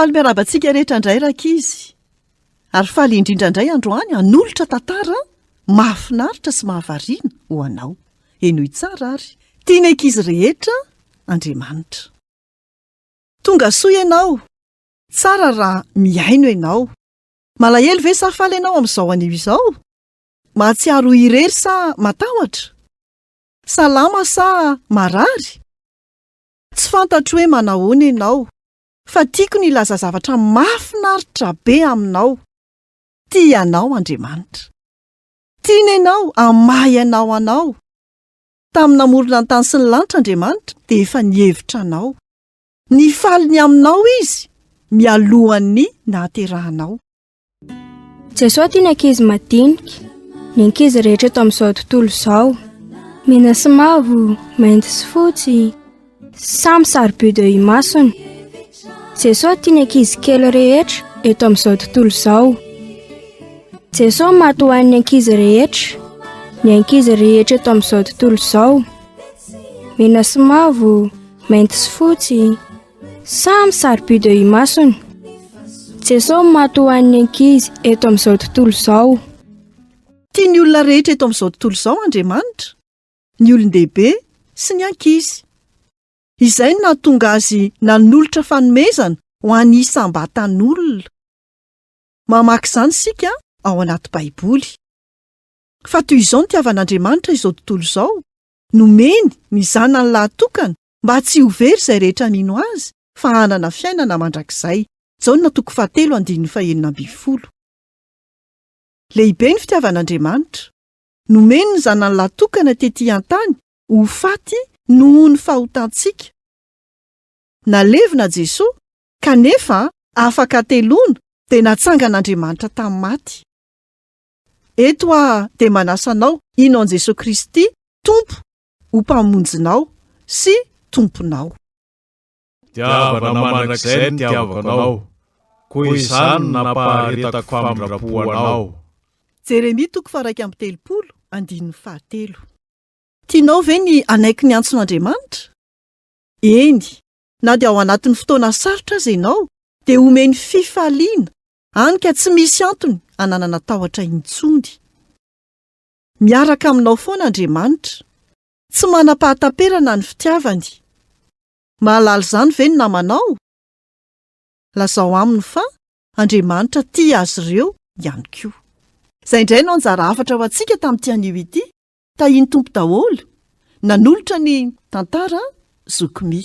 Faly miarabantsika rehetra indray rakizy. Ary faly indrindra indray androany hanolotra tantara mahafinaritra sy mahavariana ho anao. Enoy tsara ary. Tiana ankizy rehetra Andriamanitra. Tonga soa ianao. Tsara raha miaino ianao. Malahelo ve sa faly ianao amin'izao anio izao? Mahatsiaro irery sa matahotra? Salama sa marary? Tsy fantatro hoe manahoana ianao, fa tiako ny ilaza zavatra mahafinaritra be aminao. Tianao Andriamanitra. Tiana ianao, amahy ianao anao. Tamin'ny namorona ny tany sy ny lanitra Andriamanitra dia efa nihevitra anao. Nifaly ny aminao izy, mialohan'ny nahaterahanao. Jesosy tiana ankizy madinika, ny ankizy rehetra eto amin'izao tontolo izao. Mena sy mavo, mainty sy fotsy, samy sarobidy eo imasony. Jesosy tiana ankizy kely rehetra eto amin'izao tontolo izao. Jesosy matoa ny ankizy rehetra, ny ankizy rehetra eto amin'izao tontolo izao. Mena sy mavo, mainty sy fotsy, samy sarobidy eo imasony. Jesosy matoa ny ankizy eto amin'izao tontolo izao. Tiany olona rehetra eto amin'izao tontolo izao Andriamanitra, ny olon-dehibe sy ny ankizy. Izay no nahatonga azy nanolotra fanomezana ho an'ny isam-batan'olona. Mamaky izany isika ao anaty Baiboly. Fa toy izao ny tiavan'Andriamanitra izao tontolo izao, nomeny ny zanany lahatokana mba tsy ho very izay rehetra mino azy, fa hanana fiainana mandrakizay. Jaona 3:9-20. Lehibe ny fitiavan'Andriamanitra. Nomeny ny zanany lahatokana tetỳ an-tany ho faty noho ny fahotantsika. Nalevina Jesosy, kanefa afaka teloana dia natsangan'Andriamanitra tamin'ny maty. Eto dia manasa anao hinon Jesosy Kristy Tompo ho mpamonjinao sy Tomponao. Tiavana mandrakizay ny tiavako anao, koa izany nampaharetako famindrapoanao. Jeremia 1:7. Tianao ve ny anaiky ny antson'Andriamanitra? Eny, na dia ao anatin'ny fotoana sarotra aza ianao, dia omeny fifaliana, hany ka tsy misy antony hananana tahotra intsony. Miaraka aminao foana Andriamanitra, tsy manam-pahataperana ny fitiavany. Mahalala izany ve ny namanao? Lazao aminy fa Andriamanitra tia azy ireo ihany koa. Izay indray no anjara hafatra ho antsika tamin'ity anio ity. Tahiny Tompo daholo, nanolotra ny tantara zoky mi.